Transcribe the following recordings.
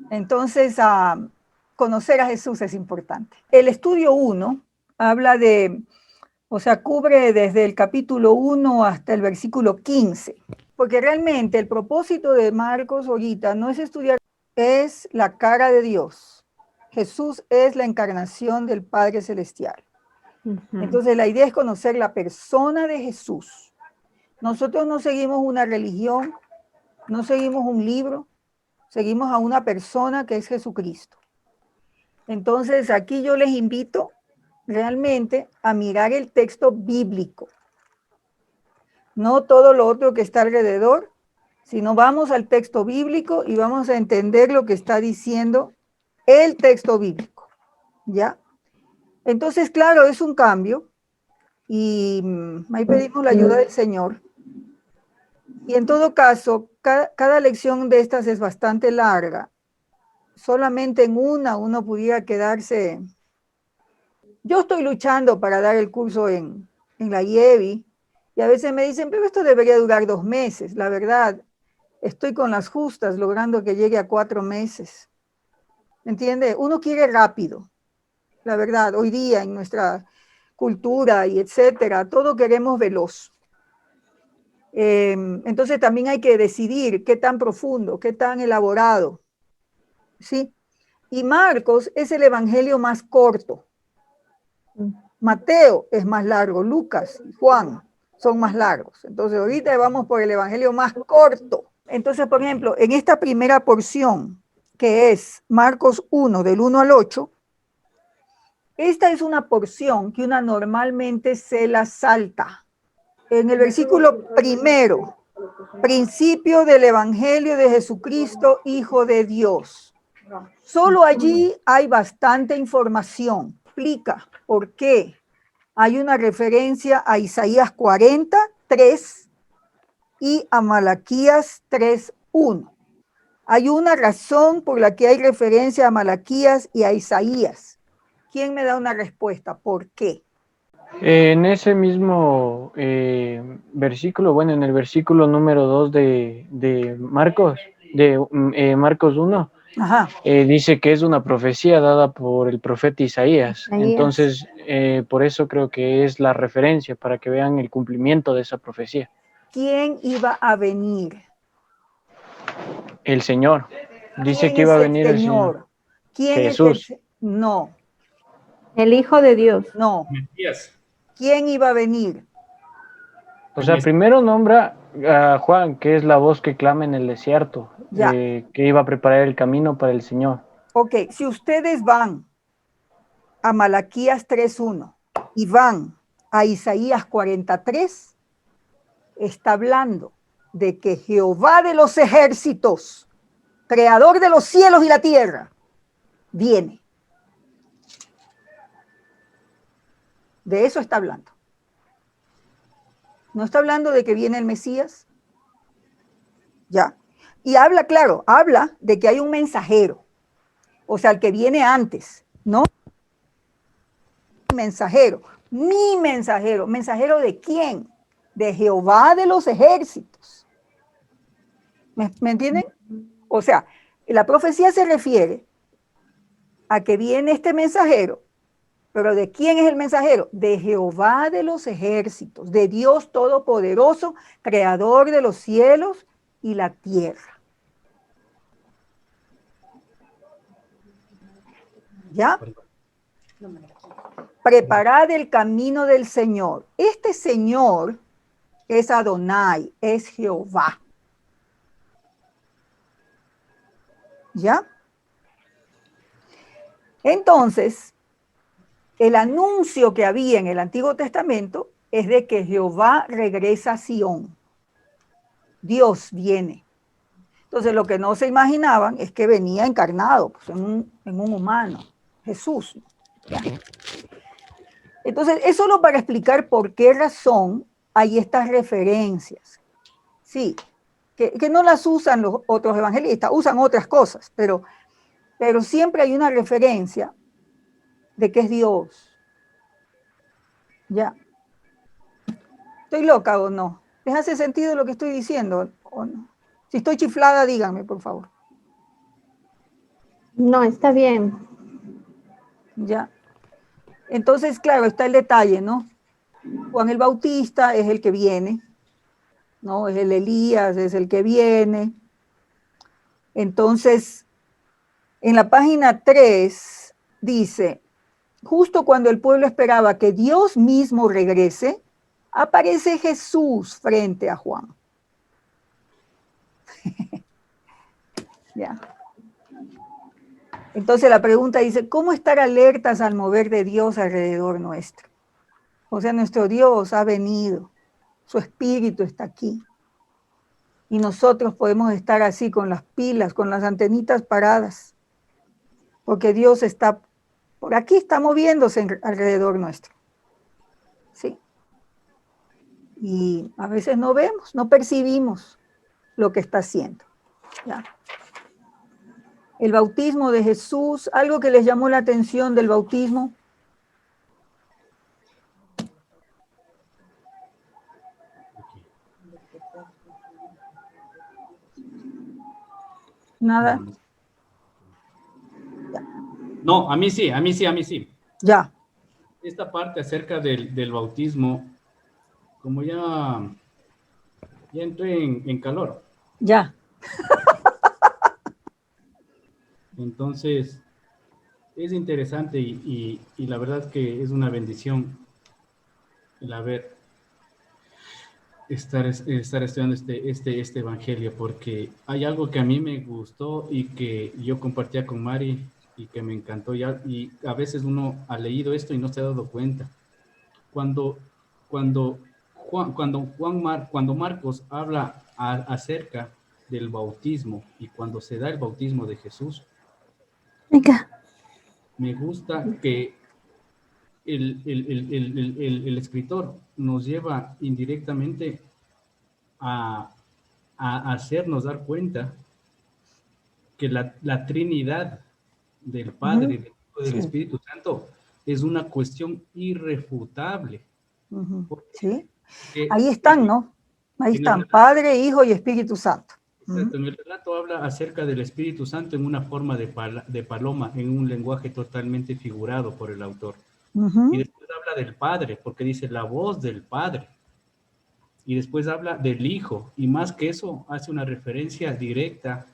Entonces, conocer a Jesús es importante. El estudio 1 habla de, o sea, cubre desde el capítulo 1 hasta el versículo 15, porque realmente el propósito de Marcos ahorita no es estudiar, es la cara de Dios. Jesús es la encarnación del Padre Celestial. Entonces la idea es conocer la persona de Jesús. Nosotros no seguimos una religión, no seguimos un libro, seguimos a una persona que es Jesucristo. Entonces aquí yo les invito realmente a mirar el texto bíblico, no todo lo otro que está alrededor, sino vamos al texto bíblico y vamos a entender lo que está diciendo el texto bíblico, ¿ya? Entonces, claro, es un cambio y ahí pedimos la ayuda del Señor. Y en todo caso, cada lección de estas es bastante larga. Solamente en una uno pudiera quedarse. Yo estoy luchando para dar el curso en la IEVI y a veces me dicen, pero esto debería durar 2 meses. La verdad, estoy con las justas logrando que llegue a 4 meses. ¿Entiende? Uno quiere rápido. La verdad, hoy día en nuestra cultura y etcétera, todo queremos veloz. Entonces también hay que decidir qué tan profundo, qué tan elaborado, ¿sí? Y Marcos es el evangelio más corto. Mateo es más largo, Lucas y Juan son más largos. Entonces ahorita vamos por el evangelio más corto. Entonces, por ejemplo, en esta primera porción, que es Marcos 1, del 1 al 8, esta es una porción que una normalmente se la salta. En el versículo primero, principio del Evangelio de Jesucristo, Hijo de Dios. Solo allí hay bastante información. Explica por qué. Hay una referencia a Isaías 43 y a Malaquías 3:1. Hay una razón por la que hay referencia a Malaquías y a Isaías. ¿Quién me da una respuesta? ¿Por qué? En ese mismo versículo, bueno, en el versículo número 2 de Marcos, Marcos 1, dice que es una profecía dada por el profeta Isaías. Entonces, por eso creo que es la referencia, para que vean el cumplimiento de esa profecía. ¿Quién iba a venir? El Señor. Dice ¿Quién que es iba a el venir el Señor. Señor? ¿Quién es el Jesús. No, El Hijo de Dios. no. Mesías. ¿Quién iba a venir? O sea, primero nombra a Juan, que es la voz que clama en el desierto, Ya. que iba a preparar el camino para el Señor. Ok, si ustedes van a Malaquías 3:1 y van a Isaías 43, está hablando de que Jehová de los ejércitos, creador de los cielos y la tierra, viene. De eso está hablando. No está hablando de que viene el Mesías. Ya. Y habla, claro, habla de que hay un mensajero. O sea, el que viene antes, ¿no? Mensajero. Mi mensajero. ¿Mensajero de quién? De Jehová de los ejércitos. ¿Me entienden? O sea, la profecía se refiere a que viene este mensajero, pero ¿de quién es el mensajero? De Jehová de los ejércitos, de Dios Todopoderoso, creador de los cielos y la tierra. ¿Ya? Preparad el camino del Señor. Este Señor es Adonai, es Jehová. ¿Ya? Entonces, el anuncio que había en el Antiguo Testamento es de que Jehová regresa a Sión. Dios viene. Entonces, lo que no se imaginaban es que venía encarnado, pues, en un humano, Jesús. ¿Ya? Entonces, es solo para explicar por qué razón hay estas referencias. Sí, que no las usan los otros evangelistas, usan otras cosas, pero siempre hay una referencia de que es Dios. Ya. ¿Estoy loca o no? ¿Les hace sentido lo que estoy diciendo o no? Si estoy chiflada, díganme, por favor. No, está bien. Ya. Entonces, claro, está el detalle, ¿no? Juan el Bautista es el que viene, ¿no? Es el Elías, es el que viene. Entonces, en la página 3 dice, justo cuando el pueblo esperaba que Dios mismo regrese, aparece Jesús frente a Juan. Ya. Entonces la pregunta dice, ¿cómo estar alertas al mover de Dios alrededor nuestro? O sea, nuestro Dios ha venido, su espíritu está aquí. Y nosotros podemos estar así con las pilas, con las antenitas paradas, porque Dios está por aquí, está moviéndose alrededor nuestro. Sí. Y a veces no vemos, no percibimos lo que está haciendo. ¿Ya? El bautismo de Jesús, algo que les llamó la atención del bautismo. Nada. No, a mí sí, a mí sí, a mí sí. Ya. Esta parte acerca del bautismo, como ya entré en calor. Ya. Entonces, es interesante y la verdad que es una bendición el estar estudiando este evangelio, porque hay algo que a mí me gustó y que yo compartía con Mari y que me encantó ya, y a veces uno ha leído esto y no se ha dado cuenta. Cuando cuando Marcos habla acerca del bautismo y cuando se da el bautismo de Jesús, Venga. me gusta que el escritor nos lleva indirectamente a hacernos dar cuenta que la Trinidad del Padre, del Hijo y del Sí. Espíritu Santo es una cuestión irrefutable. Sí. Porque Ahí están, ¿no? Ahí están, Padre, Hijo y Espíritu Santo. Exacto, en el relato habla acerca del Espíritu Santo en una forma de paloma, en un lenguaje totalmente figurado por el autor. Y después habla del Padre, porque dice la voz del Padre. Y después habla del Hijo, y más que eso, hace una referencia directa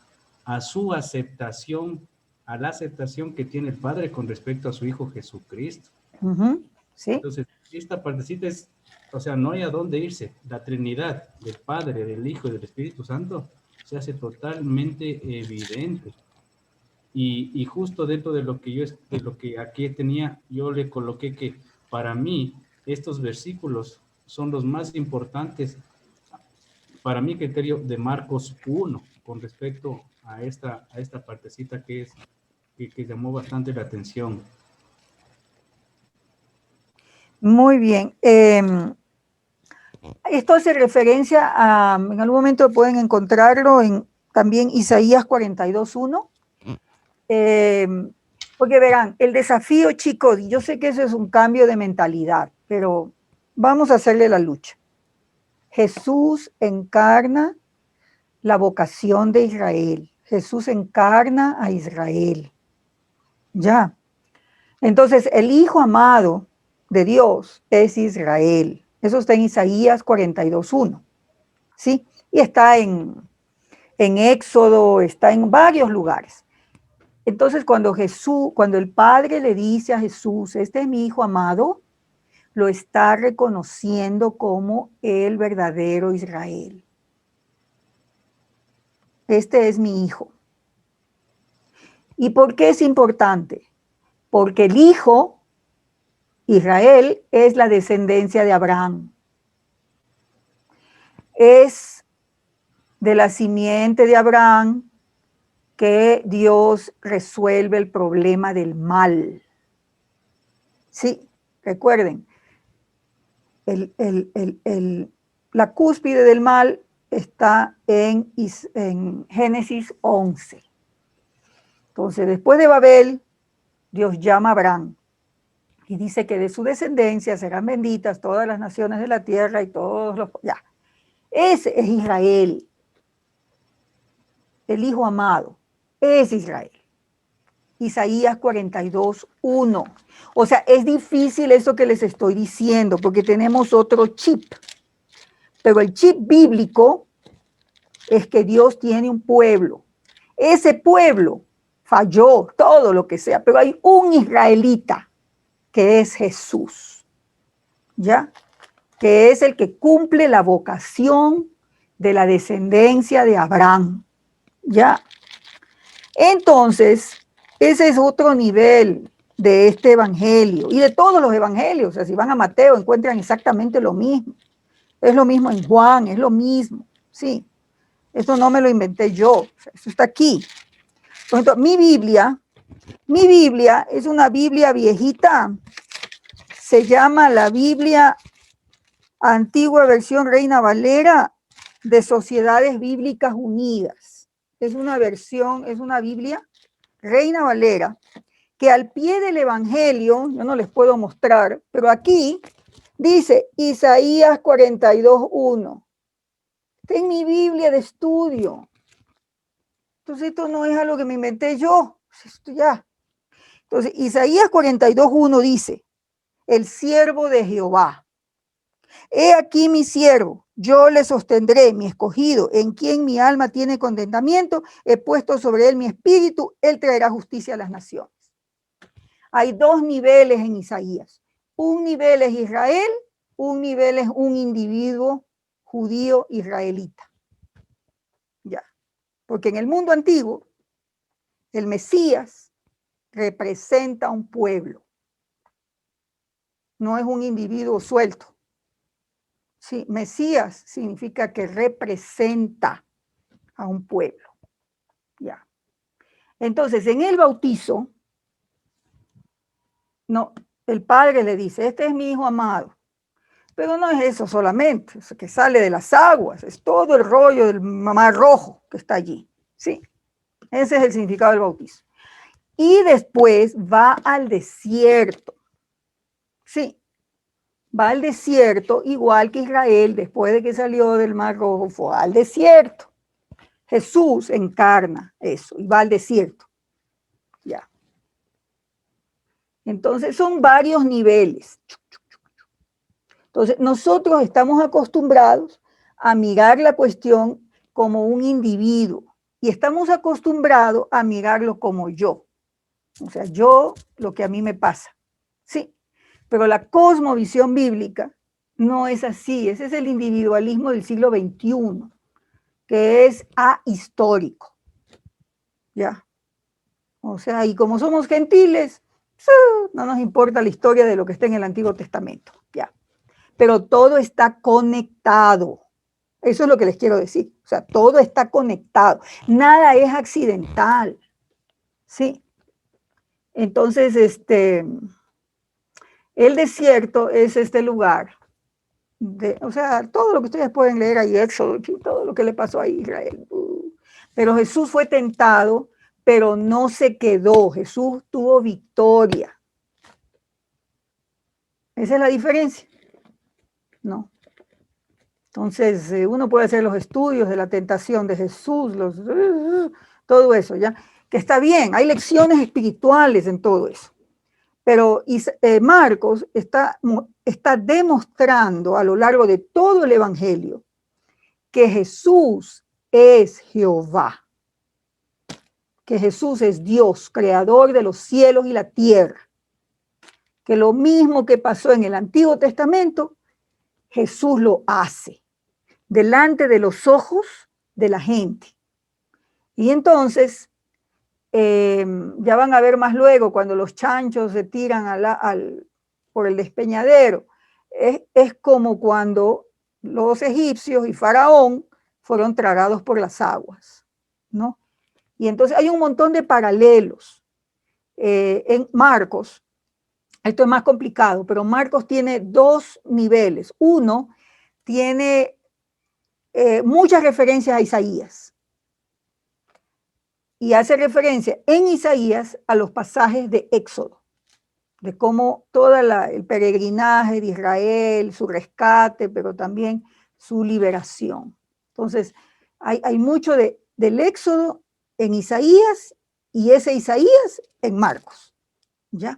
a su aceptación, a la aceptación que tiene el Padre con respecto a su Hijo Jesucristo. Sí. Entonces, esta partecita es, o sea, no hay a dónde irse. La Trinidad del Padre, del Hijo y del Espíritu Santo se hace totalmente evidente. Y justo dentro de lo que aquí tenía, yo le coloqué que para mí estos versículos son los más importantes para mi criterio de Marcos 1 con respecto a esta partecita que llamó bastante la atención. Muy bien. Esto hace referencia a, en algún momento pueden encontrarlo en también Isaías 42:1. Porque verán, el desafío, chicos, yo sé que eso es un cambio de mentalidad, pero vamos a hacerle la lucha. Jesús encarna la vocación de Israel. Jesús encarna a Israel. Ya. Entonces, el Hijo amado de Dios es Israel. Eso está en Isaías 42:1. ¿Sí? Y está en Éxodo, está en varios lugares. Entonces, cuando el Padre le dice a Jesús, este es mi Hijo amado, lo está reconociendo como el verdadero Israel. Este es mi Hijo. ¿Y por qué es importante? Porque el Hijo, Israel, es la descendencia de Abraham. Es de la simiente de Abraham que Dios resuelve el problema del mal. Sí, recuerden, la cúspide del mal está en Génesis 11. Entonces, después de Babel, Dios llama a Abraham y dice que de su descendencia serán benditas todas las naciones de la tierra y todos los... Ya. Ese es Israel. El Hijo amado es Israel. Isaías 42:1. O sea, es difícil eso que les estoy diciendo porque tenemos otro chip. Pero el chip bíblico es que Dios tiene un pueblo. Ese pueblo falló, todo lo que sea, pero hay un israelita que es Jesús, ¿ya? Que es el que cumple la vocación de la descendencia de Abraham, ¿ya? Entonces, ese es otro nivel de este evangelio y de todos los evangelios. O sea, si van a Mateo encuentran exactamente lo mismo. Es lo mismo en Juan, es lo mismo, sí. Eso no me lo inventé yo, o sea, eso está aquí. Por ejemplo, mi Biblia es una Biblia viejita, se llama la Biblia Antigua Versión Reina Valera de Sociedades Bíblicas Unidas. Es una versión, es una Biblia Reina Valera, que al pie del Evangelio, yo no les puedo mostrar, pero aquí dice Isaías 42:1. Está en mi Biblia de estudio. Entonces esto no es algo que me inventé yo. Esto ya. Entonces Isaías 42:1 dice, el siervo de Jehová. He aquí mi siervo, yo le sostendré, mi escogido, en quien mi alma tiene contentamiento, he puesto sobre él mi espíritu, él traerá justicia a las naciones. Hay dos niveles en Isaías. Un nivel es Israel, un nivel es un individuo judío israelita. Ya. Porque en el mundo antiguo, el Mesías representa un pueblo. No es un individuo suelto. Sí, Mesías significa que representa a un pueblo. Ya. Entonces, en el bautizo, no, el padre le dice, este es mi hijo amado. Pero no es eso solamente, es que sale de las aguas, es todo el rollo del mar rojo que está allí. Sí, ese es el significado del bautizo. Y después va al desierto. Sí, va al desierto, igual que Israel, después de que salió del Mar Rojo, fue al desierto. Jesús encarna eso y va al desierto. Ya. Entonces son varios niveles. Entonces nosotros estamos acostumbrados a mirar la cuestión como un individuo y estamos acostumbrados a mirarlo como yo. O sea, yo, lo que a mí me pasa. Sí, pero la cosmovisión bíblica no es así. Ese es el individualismo del siglo XXI, que es ahistórico. ¿Ya? O sea, y como somos gentiles, no nos importa la historia de lo que está en el Antiguo Testamento. ¿Ya? Pero todo está conectado. Eso es lo que les quiero decir. O sea, todo está conectado. Nada es accidental. ¿Sí? Entonces, el desierto es este lugar. O sea, todo lo que ustedes pueden leer ahí, Éxodo, todo lo que le pasó a Israel. Pero Jesús fue tentado, pero no se quedó. Jesús tuvo victoria. Esa es la diferencia. No. Entonces, uno puede hacer los estudios de la tentación de Jesús, todo eso, ¿ya? Que está bien, hay lecciones espirituales en todo eso. Pero Marcos está demostrando a lo largo de todo el Evangelio que Jesús es Jehová, que Jesús es Dios, creador de los cielos y la tierra, que lo mismo que pasó en el Antiguo Testamento, Jesús lo hace delante de los ojos de la gente. Y entonces, ya van a ver más luego cuando los chanchos se tiran por el despeñadero. Es como cuando los egipcios y Faraón fueron tragados por las aguas, ¿no? Y entonces hay un montón de paralelos. En Marcos, esto es más complicado, pero Marcos tiene dos niveles. Uno tiene muchas referencias a Isaías. Y hace referencia en Isaías a los pasajes de Éxodo, de cómo todo el peregrinaje de Israel, su rescate, pero también su liberación. Entonces, hay mucho del Éxodo en Isaías y ese Isaías en Marcos, ¿ya?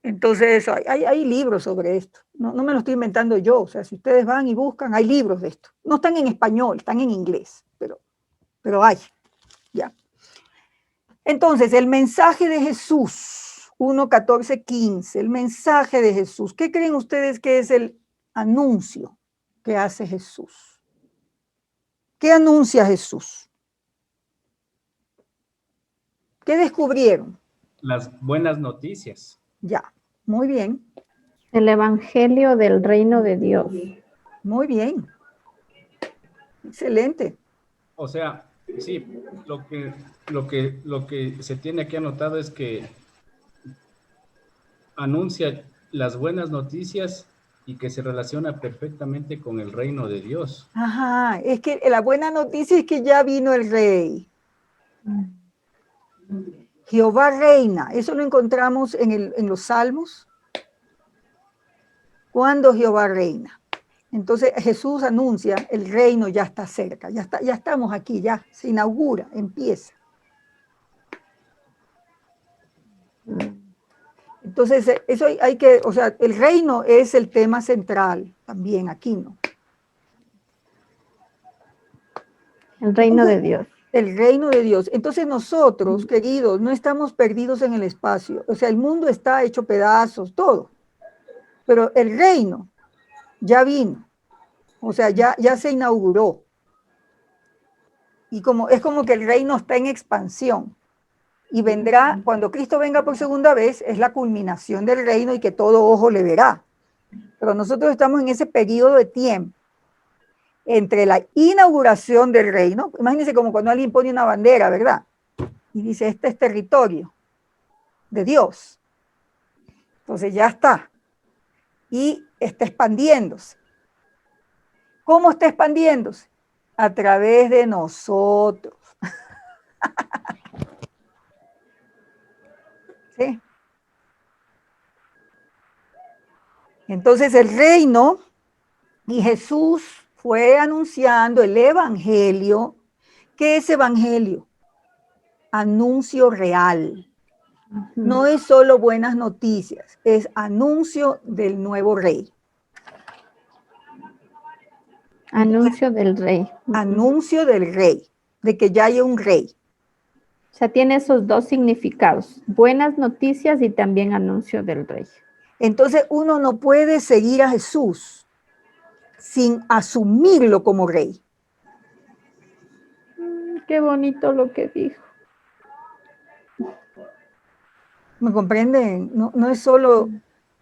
Entonces, hay libros sobre esto. No me lo estoy inventando yo. O sea, si ustedes van y buscan, hay libros de esto. No están en español, están en inglés, pero hay, ¿ya? Entonces, el mensaje de Jesús, 1:14-15, el mensaje de Jesús. ¿Qué creen ustedes que es el anuncio que hace Jesús? ¿Qué anuncia Jesús? ¿Qué descubrieron? Las buenas noticias. Ya, muy bien. El evangelio del reino de Dios. Muy bien. Excelente. O sea, sí, lo que se tiene aquí anotado es que anuncia las buenas noticias y que se relaciona perfectamente con el reino de Dios. Ajá, es que la buena noticia es que ya vino el rey. Jehová reina, eso lo encontramos en los Salmos. Cuando Jehová reina. Entonces Jesús anuncia, el reino ya está cerca, ya estamos aquí, ya se inaugura, empieza. Entonces eso hay que, o sea, el reino es el tema central también aquí, ¿no? El reino de Dios. El reino de Dios. Entonces nosotros, queridos, no estamos perdidos en el espacio. O sea, el mundo está hecho pedazos, todo. Pero el reino ya vino. O sea, ya se inauguró. Y es como que el reino está en expansión. Y vendrá, cuando Cristo venga por segunda vez, es la culminación del reino y que todo ojo le verá. Pero nosotros estamos en ese periodo de tiempo entre la inauguración del reino. Imagínense como cuando alguien pone una bandera, ¿verdad? Y dice, este es territorio de Dios. Entonces ya está. Y está expandiéndose. ¿Cómo está expandiéndose? A través de nosotros. ¿Sí? Entonces el reino y Jesús fue anunciando el evangelio. ¿Qué es evangelio? Anuncio real. No es solo buenas noticias, es anuncio del nuevo rey. Anuncio del rey. Anuncio del rey, de que ya hay un rey. O sea, tiene esos dos significados, buenas noticias y también anuncio del rey. Entonces uno no puede seguir a Jesús sin asumirlo como rey. Qué bonito lo que dijo. ¿Me comprenden? No es solo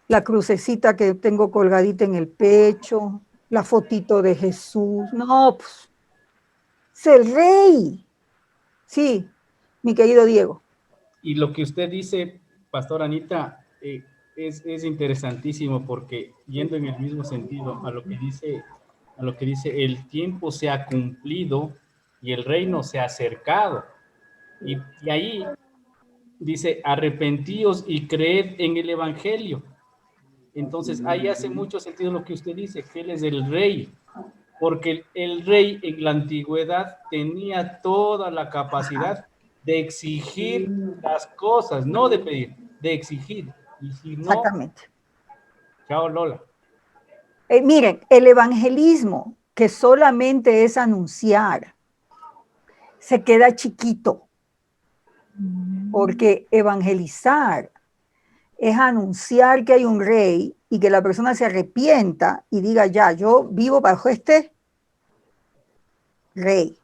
la crucecita que tengo colgadita en el pecho, la fotito de Jesús. No, pues, es el rey. Sí, mi querido Diego. Y lo que usted dice, Pastor Anita, es interesantísimo porque yendo en el mismo sentido a lo que dice, el tiempo se ha cumplido y el reino se ha acercado. Y ahí dice, arrepentíos y creed en el evangelio. Entonces ahí hace mucho sentido lo que usted dice, que él es el rey, porque el rey en la antigüedad tenía toda la capacidad de exigir las cosas, no de pedir, de exigir. Y si no, exactamente. Chao, Lola. Miren, el evangelismo, que solamente es anunciar, se queda chiquito, porque evangelizar es anunciar que hay un rey y que la persona se arrepienta y diga, ya, yo vivo bajo este rey.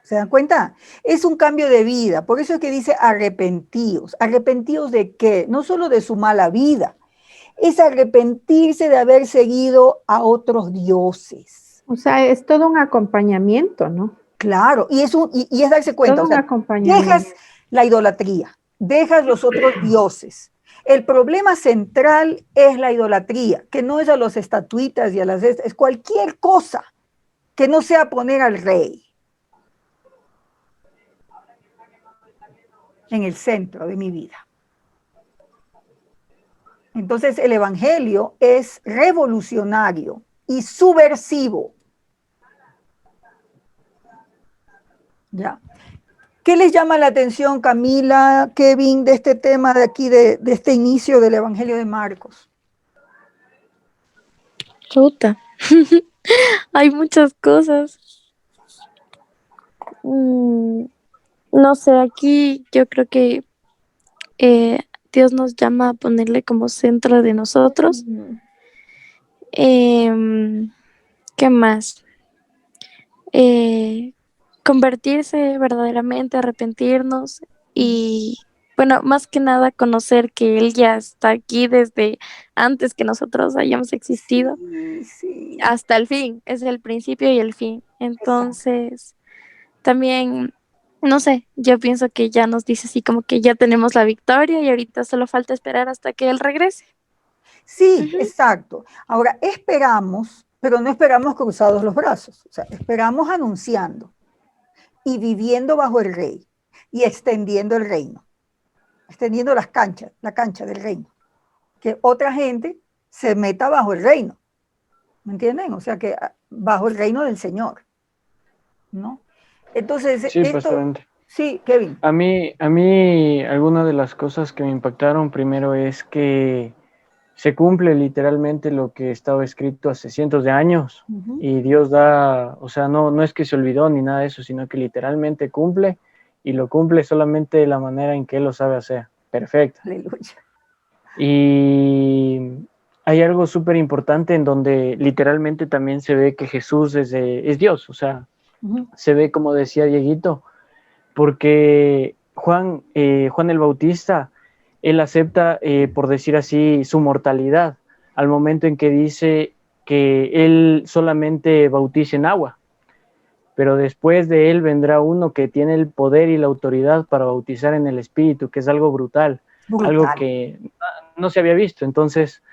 ¿Se dan cuenta? Es un cambio de vida. Por eso es que dice arrepentíos. ¿Arrepentíos de qué? No solo de su mala vida. Es arrepentirse de haber seguido a otros dioses. O sea, es todo un acompañamiento, ¿no? Claro, y es darse cuenta. Todo o sea, un acompañamiento. Dejas la idolatría, dejas los otros dioses. El problema central es la idolatría, que no es a los estatuitas y a las... Es cualquier cosa que no sea poner al rey en el centro de mi vida. Entonces el evangelio es revolucionario y subversivo. ¿Ya? ¿Qué les llama la atención, Camila, Kevin, de este tema de aquí, de este inicio del Evangelio de Marcos? Chuta. Hay muchas cosas. No sé, aquí yo creo que Dios nos llama a ponerle como centro de nosotros. ¿Qué más? Convertirse verdaderamente, arrepentirnos y, bueno, más que nada conocer que Él ya está aquí desde antes que nosotros hayamos existido, Sí. hasta el fin, es el principio y el fin. Entonces, también, no sé, yo pienso que ya nos dice así como que ya tenemos la victoria y ahorita solo falta esperar hasta que Él regrese. Sí, exacto. Ahora, esperamos, pero no esperamos cruzados los brazos, o sea, esperamos anunciando y viviendo bajo el rey y extendiendo el reino, extendiendo la cancha del reino, que otra gente se meta bajo el reino, ¿me entienden? O sea, que bajo el reino del Señor, ¿no? Entonces, Sí, esto, sí, Kevin. A mí, alguna de las cosas que me impactaron primero es que se cumple literalmente lo que estaba escrito hace cientos de años y Dios da, o sea, no es que se olvidó ni nada de eso, sino que literalmente cumple y lo cumple solamente de la manera en que Él lo sabe hacer. Perfecto. Aleluya. Y hay algo súper importante en donde literalmente también se ve que Jesús es Dios, o sea, se ve como decía Dieguito, porque Juan el Bautista, él acepta, por decir así, su mortalidad al momento en que dice que él solamente bautiza en agua, pero después de él vendrá uno que tiene el poder y la autoridad para bautizar en el Espíritu, que es algo brutal. Algo que no se había visto. Entonces,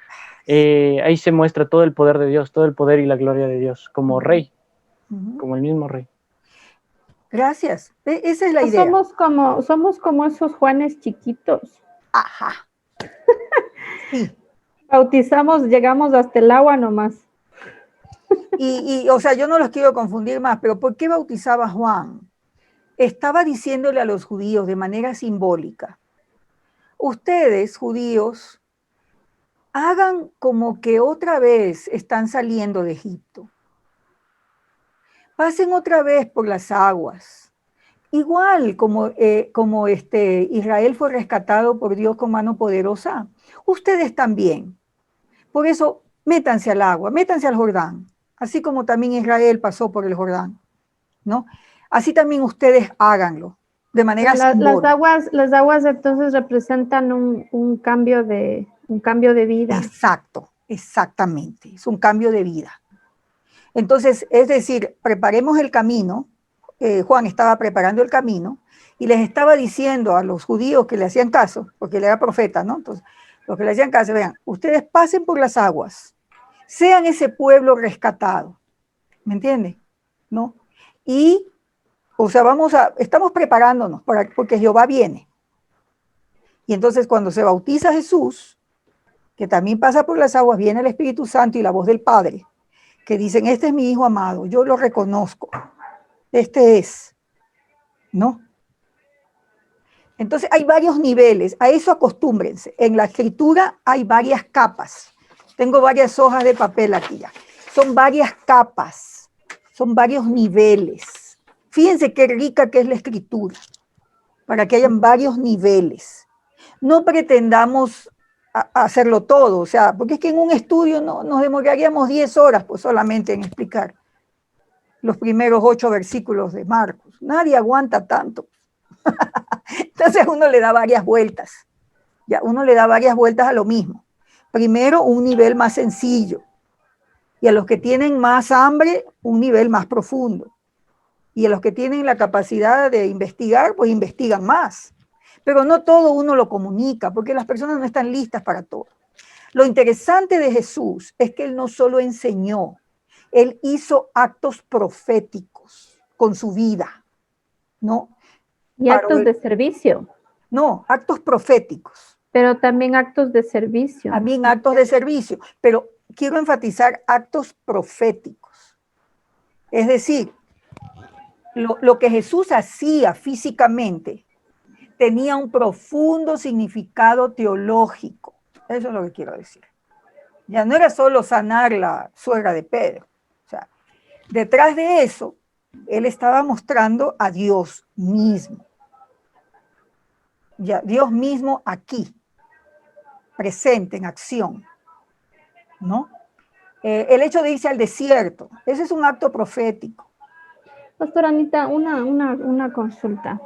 ahí se muestra todo el poder de Dios, todo el poder y la gloria de Dios, como rey, como el mismo rey. Gracias. Esa es la idea. Somos como esos Juanes chiquitos. Ajá. Sí. Bautizamos, llegamos hasta el agua nomás. O sea, yo no los quiero confundir más, pero ¿por qué bautizaba Juan? Estaba diciéndole a los judíos de manera simbólica, ustedes, judíos, hagan como que otra vez están saliendo de Egipto. Pasen otra vez por las aguas. Igual como Israel fue rescatado por Dios con mano poderosa, ustedes también. Por eso, métanse al agua, métanse al Jordán, así como también Israel pasó por el Jordán, ¿no? Así también ustedes háganlo, de manera simbólica. Las aguas entonces representan un cambio de vida. Exacto, exactamente, es un cambio de vida. Entonces, es decir, preparemos el camino. Juan estaba preparando el camino y les estaba diciendo a los judíos que le hacían caso, porque él era profeta, ¿no? Entonces, los que le hacían caso, vean, ustedes pasen por las aguas, sean ese pueblo rescatado, ¿me entiendes? ¿No? Y, o sea, estamos preparándonos porque Jehová viene. Y entonces cuando se bautiza Jesús, que también pasa por las aguas, viene el Espíritu Santo y la voz del Padre, que dicen, este es mi Hijo amado, yo lo reconozco, este es, ¿no? Entonces hay varios niveles, a eso acostúmbrense. En la escritura hay varias capas. Tengo varias hojas de papel aquí ya. Son varias capas, son varios niveles. Fíjense qué rica que es la escritura, para que hayan varios niveles. No pretendamos hacerlo todo, o sea, porque es que en un estudio nos demoraríamos 10 horas pues solamente en explicar los primeros 8 versículos de Marcos. Nadie aguanta tanto. Entonces uno le da varias vueltas. Ya, uno le da varias vueltas a lo mismo. Primero un nivel más sencillo. Y a los que tienen más hambre, un nivel más profundo. Y a los que tienen la capacidad de investigar, pues investigan más. Pero no todo uno lo comunica, porque las personas no están listas para todo. Lo interesante de Jesús es que él no solo enseñó, él hizo actos proféticos con su vida, ¿no? Y actos de servicio. No, actos proféticos. Pero también actos de servicio. También actos de servicio, pero quiero enfatizar actos proféticos. Es decir, lo que Jesús hacía físicamente tenía un profundo significado teológico. Eso es lo que quiero decir. Ya no era solo sanar la suegra de Pedro. O sea, detrás de eso, él estaba mostrando a Dios mismo. Ya, Dios mismo aquí, presente, en acción, ¿no? El hecho de irse al desierto, ese es un acto profético. Pastora Anita, una consulta.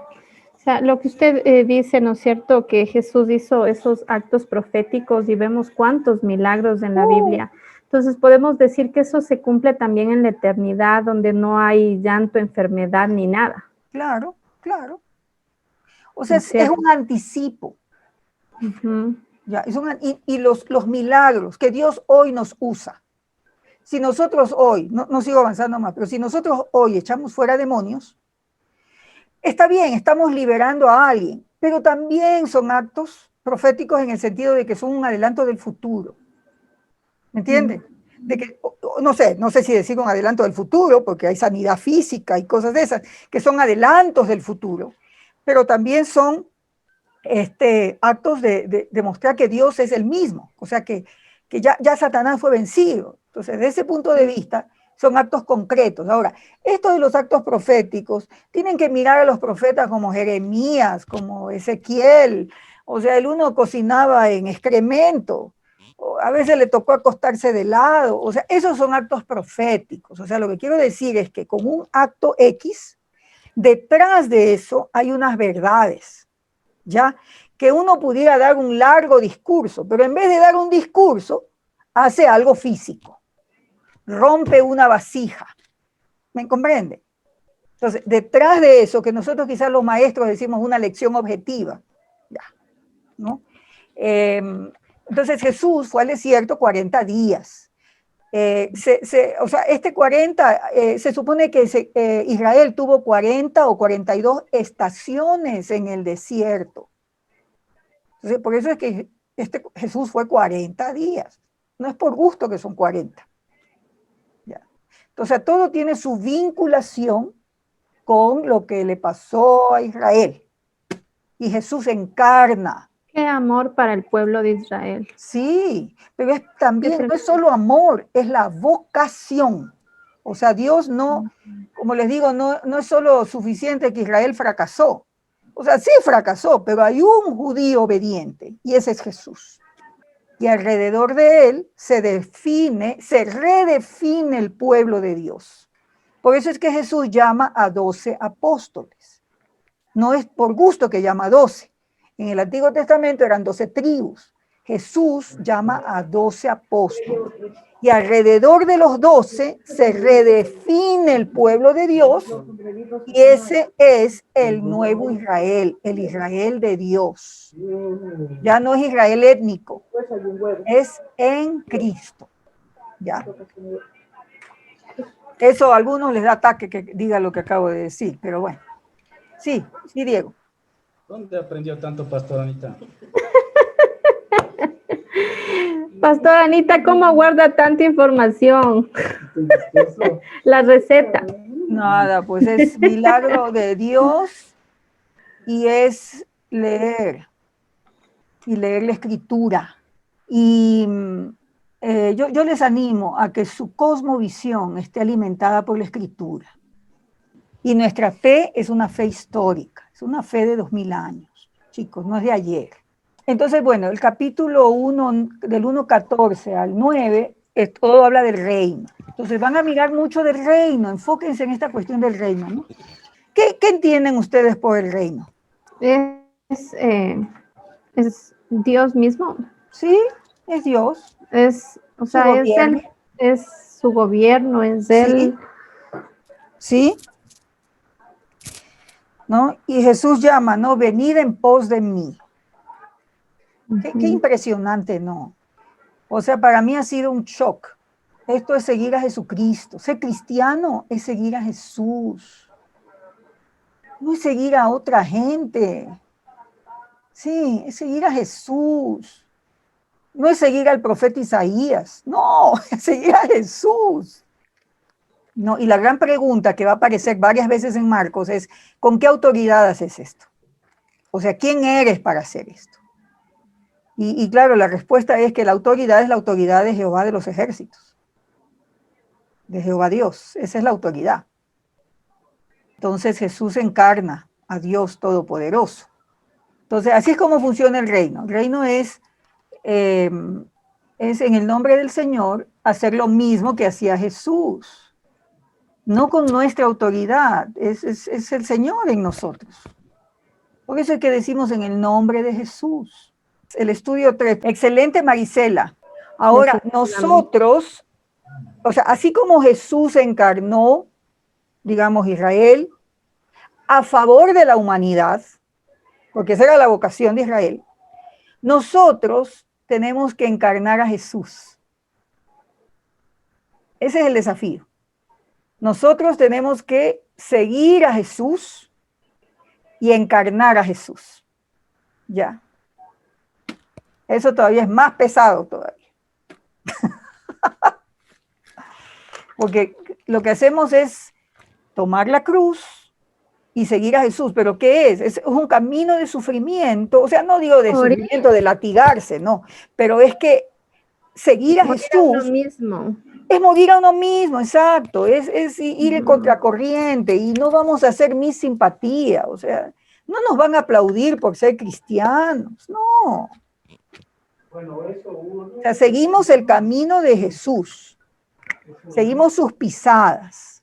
O sea, lo que usted dice, ¿no es cierto? Que Jesús hizo esos actos proféticos y vemos cuántos milagros en la Biblia. Entonces, podemos decir que eso se cumple también en la eternidad, donde no hay llanto, enfermedad ni nada. Claro, claro. O sea, es un anticipo. Ya, y los milagros que Dios hoy nos usa. Si nosotros hoy, no sigo avanzando más, pero si nosotros hoy echamos fuera demonios, está bien, estamos liberando a alguien, pero también son actos proféticos en el sentido de que son un adelanto del futuro. ¿Me entienden? De que, no sé si decir un adelanto del futuro, porque hay sanidad física y cosas de esas, que son adelantos del futuro, pero también son actos de mostrar que Dios es el mismo, o sea que ya Satanás fue vencido. Entonces, desde ese punto de vista, son actos concretos. Ahora, estos de los actos proféticos, tienen que mirar a los profetas como Jeremías, como Ezequiel, o sea, el uno cocinaba en excremento, a veces le tocó acostarse de lado, o sea, esos son actos proféticos. O sea, lo que quiero decir es que con un acto X, detrás de eso hay unas verdades, ¿ya? Que uno pudiera dar un largo discurso, pero en vez de dar un discurso, hace algo físico, rompe una vasija, ¿me comprende? Entonces, detrás de eso, que nosotros quizás los maestros decimos una lección objetiva, ya, ¿no? Entonces Jesús fue al desierto 40 días. O sea, 40, se supone que Israel tuvo 40 o 42 estaciones en el desierto. Entonces, por eso es que Jesús fue 40 días. No es por gusto que son 40. ¿Ya? Entonces, todo tiene su vinculación con lo que le pasó a Israel. Y Jesús encarna. Qué amor para el pueblo de Israel. Sí, pero también no es solo amor, es la vocación. O sea, Dios no, como les digo, no es solo suficiente que Israel fracasó. O sea, sí fracasó, pero hay un judío obediente y ese es Jesús. Y alrededor de él se redefine el pueblo de Dios. Por eso es que Jesús llama a 12 apóstoles. No es por gusto que llama a 12. En el Antiguo Testamento eran 12 tribus. Jesús llama a 12 apóstoles. Y alrededor de los 12 se redefine el pueblo de Dios. Y ese es el nuevo Israel, el Israel de Dios. Ya no es Israel étnico, es en Cristo. ¿Ya? Eso a algunos les da ataque que diga lo que acabo de decir, pero bueno. Sí, Diego. ¿Dónde aprendió tanto, Pastora Anita? Pastora Anita, ¿cómo guarda tanta información? La receta. Nada, pues es milagro de Dios y es leer la escritura. Y yo les animo a que su cosmovisión esté alimentada por la escritura. Y nuestra fe es una fe histórica, es una fe de 2000 años, chicos, no es de ayer. Entonces, bueno, el capítulo 1, del 1:14 al 9, todo habla del reino. Entonces van a mirar mucho del reino, enfóquense en esta cuestión del reino, ¿no? ¿Qué entienden ustedes por el reino? Es Dios mismo. Sí, es Dios. O sea, es su gobierno, es él. Sí. ¿No? Y Jesús llama, ¿no? Venid en pos de mí. Qué impresionante, ¿no? O sea, para mí ha sido un shock. Esto es seguir a Jesucristo. Ser cristiano es seguir a Jesús. No es seguir a otra gente. Sí, es seguir a Jesús. No es seguir al profeta Isaías. No, es seguir a Jesús. ¿no? Y la gran pregunta que va a aparecer varias veces en Marcos es, ¿con qué autoridad haces esto? O sea, ¿quién eres para hacer esto? Y claro, la respuesta es que la autoridad es la autoridad de Jehová de los ejércitos, de Jehová Dios, esa es la autoridad. Entonces Jesús encarna a Dios Todopoderoso. Entonces, así es como funciona el reino. El reino es en el nombre del Señor hacer lo mismo que hacía Jesús. No con nuestra autoridad, es el Señor en nosotros. Por eso es que decimos en el nombre de Jesús. El estudio 3. Excelente, Marisela. Ahora, nosotros, o sea, así como Jesús encarnó, digamos, Israel, a favor de la humanidad, porque esa era la vocación de Israel, nosotros tenemos que encarnar a Jesús. Ese es el desafío. Nosotros tenemos que seguir a Jesús y encarnar a Jesús. Ya. Eso todavía es más pesado todavía. Porque lo que hacemos es tomar la cruz y seguir a Jesús. ¿Pero qué es? Es un camino de sufrimiento. O sea, no digo de sufrimiento, de latigarse, no. Pero es que seguir a Jesús es morir a uno mismo, exacto. Es ir en contracorriente y no vamos a hacer mis simpatía. O sea, no nos van a aplaudir por ser cristianos, no. O sea, seguimos el camino de Jesús, seguimos sus pisadas.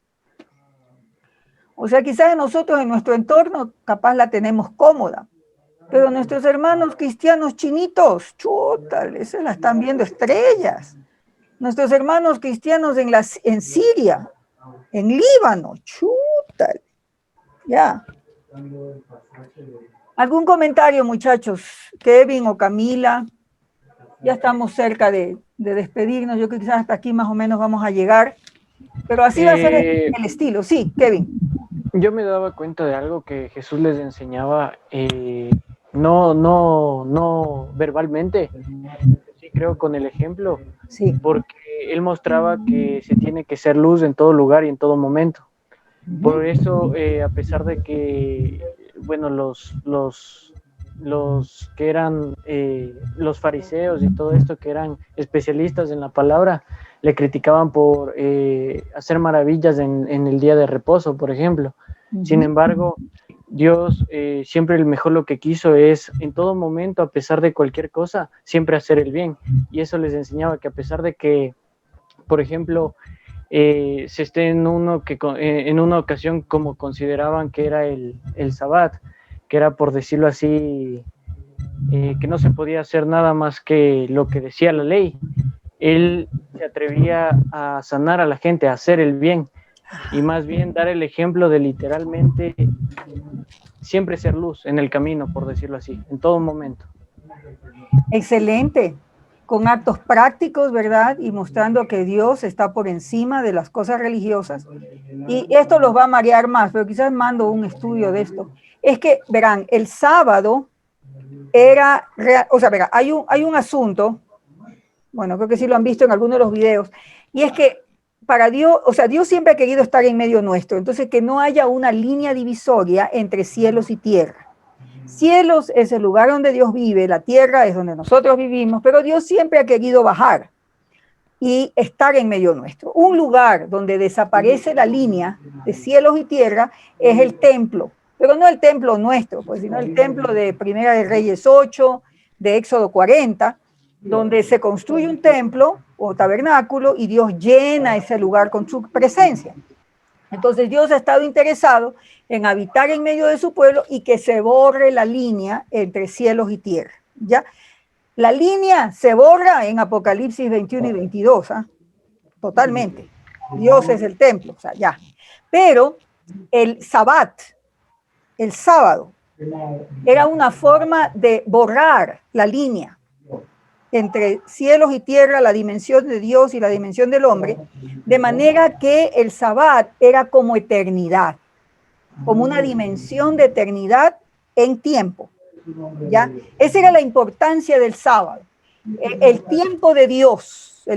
O sea, quizás nosotros en nuestro entorno capaz la tenemos cómoda, pero nuestros hermanos cristianos chinitos, chútale, se la están viendo estrellas. Nuestros hermanos cristianos en Siria, en Líbano, chútale. Ya. ¿Algún comentario, muchachos? Kevin o Camila. Ya estamos cerca de despedirnos. Yo creo que quizás hasta aquí más o menos vamos a llegar. Pero así va a ser el estilo. Sí, Kevin. Yo me daba cuenta de algo que Jesús les enseñaba, no verbalmente, sí creo con el ejemplo, sí. Porque él mostraba que se tiene que ser luz en todo lugar y en todo momento. Por eso, a pesar de que, bueno, los que eran los fariseos y todo esto, que eran especialistas en la palabra, le criticaban por hacer maravillas en el día de reposo, por ejemplo. Sin embargo, Dios siempre el mejor lo que quiso es en todo momento, a pesar de cualquier cosa, siempre hacer el bien. Y eso les enseñaba que a pesar de que, por ejemplo, se esté en una ocasión como consideraban que era el Sabbat, que era, por decirlo así, que no se podía hacer nada más que lo que decía la ley, él se atrevía a sanar a la gente, a hacer el bien, y más bien dar el ejemplo de literalmente siempre ser luz en el camino, por decirlo así, en todo momento. Excelente, con actos prácticos, ¿verdad? Y mostrando que Dios está por encima de las cosas religiosas. Y esto los va a marear más, pero quizás mando un estudio de esto. Es que, verán, el sábado era, o sea, verán, hay un asunto, bueno, creo que sí lo han visto en algunos de los videos, y es que para Dios, o sea, Dios siempre ha querido estar en medio nuestro, entonces que no haya una línea divisoria entre cielos y tierra. Cielos es el lugar donde Dios vive, la tierra es donde nosotros vivimos, pero Dios siempre ha querido bajar y estar en medio nuestro. Un lugar donde desaparece la línea de cielos y tierra es el templo, pero no el templo nuestro, pues, sino el templo de Primera de Reyes 8, de Éxodo 40, donde se construye un templo o tabernáculo y Dios llena ese lugar con su presencia. Entonces Dios ha estado interesado en habitar en medio de su pueblo y que se borre la línea entre cielos y tierra, ¿ya? La línea se borra en Apocalipsis 21 y 22, ¿ah? Totalmente. Dios es el templo, o sea, ya. Pero el Sabbat, el sábado, era una forma de borrar la línea entre cielos y tierra, la dimensión de Dios y la dimensión del hombre, de manera que el Sabbat era como eternidad, como una dimensión de eternidad en tiempo, ¿ya? Esa era la importancia del sábado, el tiempo de Dios,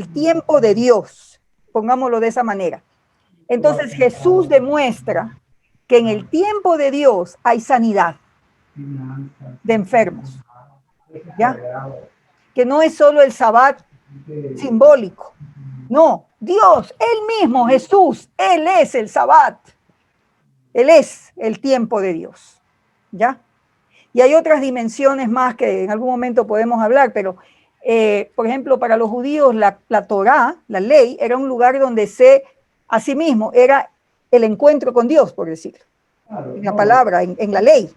pongámoslo de esa manera. Entonces Jesús demuestra que en el tiempo de Dios hay sanidad de enfermos, ¿ya? Que no es solo el sabbat simbólico, no, Dios, Él mismo, Jesús, Él es el sabbat, Él es el tiempo de Dios, ¿ya? Y hay otras dimensiones más que en algún momento podemos hablar, pero por ejemplo, para los judíos la Torá, la ley, era un lugar donde asimismo, era el encuentro con Dios, por decirlo, en la palabra, en la ley,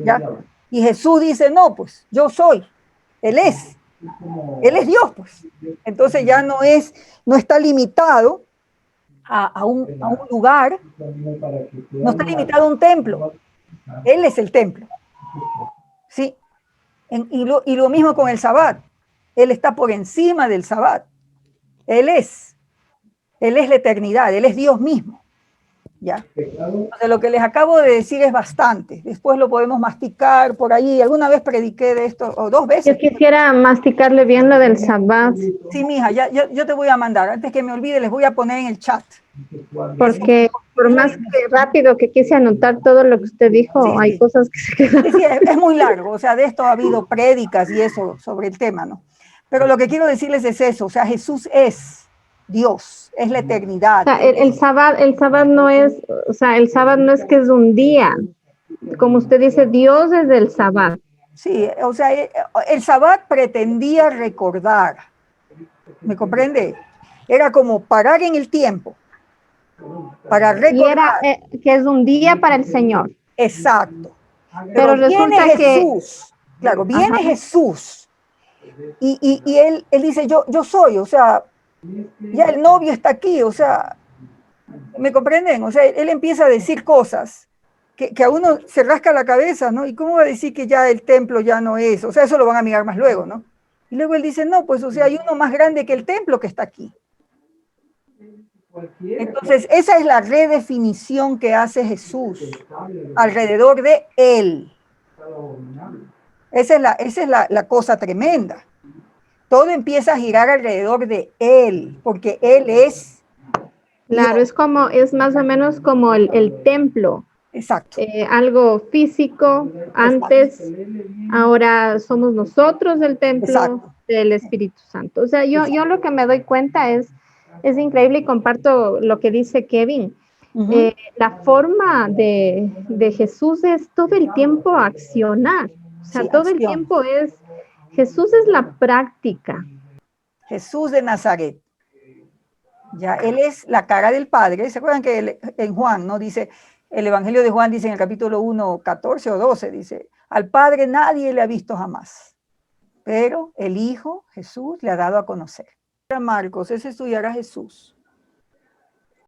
¿ya? Y Jesús dice, no, pues, yo soy, Él es Dios, pues. Entonces ya no está limitado a un lugar, no está limitado a un templo, Él es el templo, ¿sí? Y lo mismo con el sabbat, Él está por encima del sabbat, Él es la eternidad, Él es Dios mismo, ¿ya? Entonces, lo que les acabo de decir es bastante, después lo podemos masticar por ahí, alguna vez prediqué de esto, o 2 veces. Yo quisiera masticarle bien lo del sabbat. Sí, mija, yo te voy a mandar, antes que me olvide les voy a poner en el chat. Porque por más que rápido que quise anotar todo lo que usted dijo, sí, hay cosas que se quedan. Sí, es muy largo, o sea, de esto ha habido prédicas y eso sobre el tema, ¿no? Pero lo que quiero decirles es eso, o sea, Jesús es Dios, es la eternidad. O sea, el sabbat no es, o sea, el sabbat no es que es un día, como usted dice, Dios es el sabbat. Sí, o sea, el sabbat pretendía recordar, ¿me comprende? Era como parar en el tiempo, para recordar. Y era que es un día para el Señor. Exacto. Pero resulta Jesús, claro, viene Jesús, y él dice, yo soy, o sea, ya el novio está aquí, o sea, ¿me comprenden? O sea, él empieza a decir cosas que a uno se rasca la cabeza, ¿no? ¿Y cómo va a decir que ya el templo ya no es? O sea, eso lo van a mirar más luego, ¿no? Y luego él dice, no, pues, o sea, hay uno más grande que el templo que está aquí. Entonces, esa es la redefinición que hace Jesús alrededor de él. Esa es la cosa tremenda. Todo empieza a girar alrededor de él, porque él es Claro, Dios. es más o menos como el templo. Exacto. Algo físico, antes, ahora somos nosotros el templo del Espíritu Santo. O sea, yo lo que me doy cuenta es increíble y comparto lo que dice Kevin. La forma de Jesús es todo el tiempo accionar. O sea, todo el tiempo Jesús es la práctica. Jesús de Nazaret. Ya, él es la cara del Padre. ¿Se acuerdan que en Juan, no dice, el Evangelio de Juan dice en el capítulo 1, 14 o 12, dice, al Padre nadie le ha visto jamás, pero el Hijo, Jesús, le ha dado a conocer. Marcos es estudiar a Jesús.